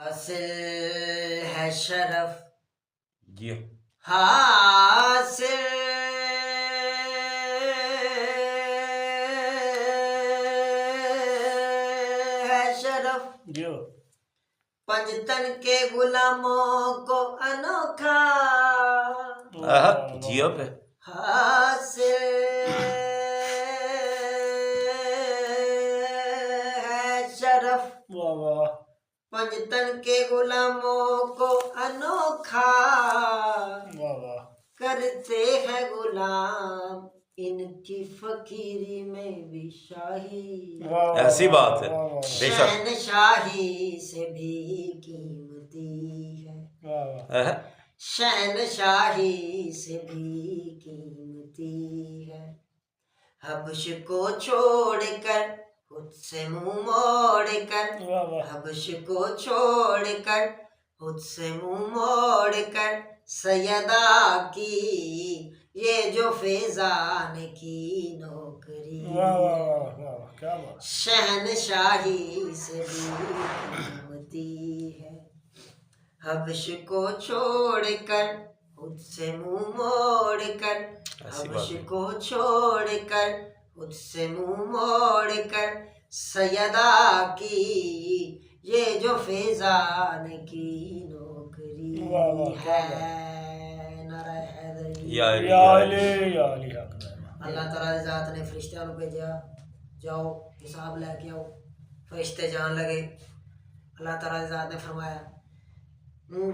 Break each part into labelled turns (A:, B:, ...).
A: حاصل ہے شرف
B: جی
A: حاصل ہے شرف
C: جو
A: پنجتن کے غلاموں کو انوکھا
B: جیو پہ
A: حاصل ہے شرف
C: واہ واہ
A: پنجتن کے غلاموں کو انوکھا
C: واہ واہ
A: کرتے ہیں غلام ان کی فقیری میں بھی شاہی
C: واہ
B: ایسی بات ہے
C: واہ واہ
B: بے شک
A: شہنشاہی سے بھی قیمتی ہے
C: واہ
A: شہنشاہی سے بھی قیمتی ہے حبش کو چھوڑ کر خود سے منہ موڑ کر
C: واہ واہ
A: حبش کو چھوڑ کر خود سے منہ موڑ کر سیدہ کی یہ جو فیضان کی نوکری
C: واہ واہ واہ واہ کیا بات
A: شہنشاہی سے بھی قیمتی ہے حبش کو چھوڑ کر خود سے منہ موڑ کر
B: ایسی
A: حبش
B: بات ہے
A: کو چھوڑ کر خود سے منہ موڑ کر سیدہ کی یہ جو فیضان کی نوکری
C: واہ واہ، کیا
A: ہے نعرہ حیدری
B: یا علی،
C: یا
B: یا
C: علی
B: علی۔
C: یا علی حق ہے
A: اللہ تعالیٰ کی ذات نے فرشتوں کو بھیجا جاؤ حساب لے کے آؤ فرشتے جان لگے اللہ تعالیٰ کی ذات نے فرمایا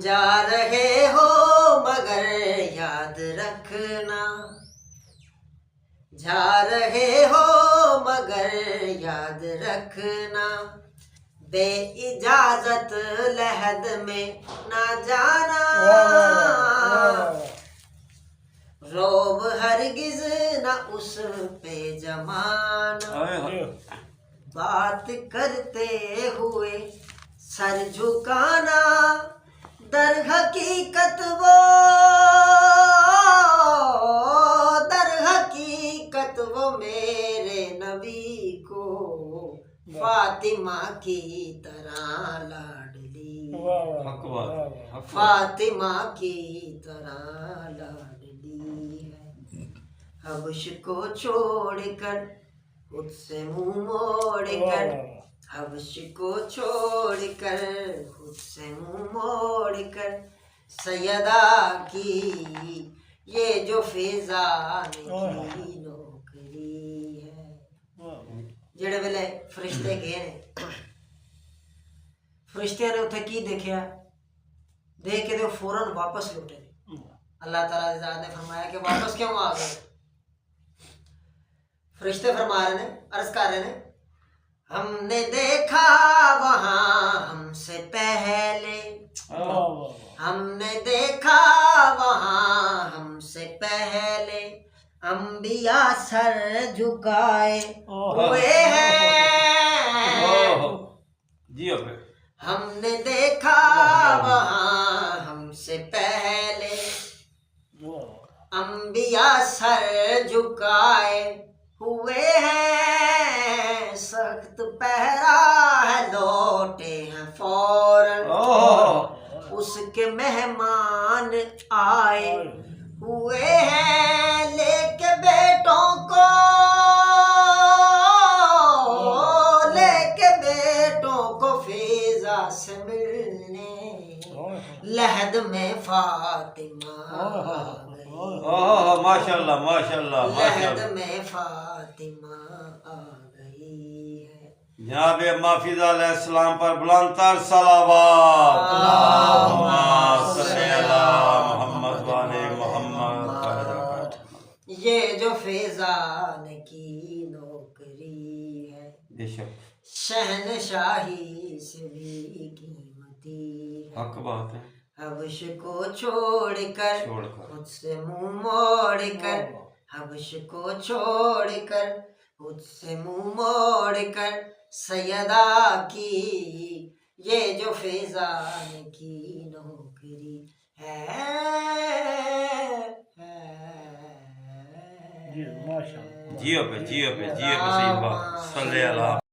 A: جا رہے ہو مگر یاد رکھنا جا رہے ہو مگر یاد رکھنا بے اجازت لحد میں نہ جانا روب ہرگز نہ اس پہ جمانا بات کرتے ہوئے سر جھکانا در حقیقت وہ میرے نبی کو فاطمہ کی طرح لاڈلی فاطمہ کی طرح لاڈلی ہے حبش کو چھوڑ کر خود سے منہ موڑ کر حبش کو چھوڑ کر خود سے منہ موڑ کر سیدہ کی یہ جو فیضان کی نوکری ہے جڑے ویلے فرشتے گئے نے فرشتے نے اتنے کی دیکھا دیکھ کے وہ فوراً واپس لوٹے اللہ تعالیٰ کی ذات نے فرمایا کہ واپس کیوں آ گئے فرشتے فرما رہے ہیں عرض کر رہے ہیں ہم نے دیکھا وہاں ہم سے پہلے ہم نے دیکھا وہاں ہم سے پہلے انبیاء سر جھکائے ہوئے ہیں
B: جی پہ
A: ہم نے دیکھا وہاں ہم سے پہلے انبیاء سر جھکائے ہوئے ہیں سخت پہرا ہے لوٹے ہیں فوراً اس کے مہمان آئے ہوئے ہیں لے کے بیٹوں کو فیضا سے ملنے لحد میں فاطمہ
B: ماشاء اللہ ماشاء اللہ
A: لحد میں فاطمہ آ گئی ہے
B: جناب محفوظ علیہ السلام پر بلند تر صلوات اللہم صلی علی محمد وعلی محمد
A: یہ جو فیضان کی نوکری ہے
B: بے شک
A: شہنشاہی سے بھی قیمتی ہے
B: حق بات ہے
A: حبش کو چھوڑ کر خود سے منہ موڑ کر حبش کو چھوڑ کر خود سے منہ موڑ کر سیدہ کی یہ جو فیضان کی نوکری ہے
C: جی ماشاء اللہ
B: جیو پہ صحیح بات صلی اللہ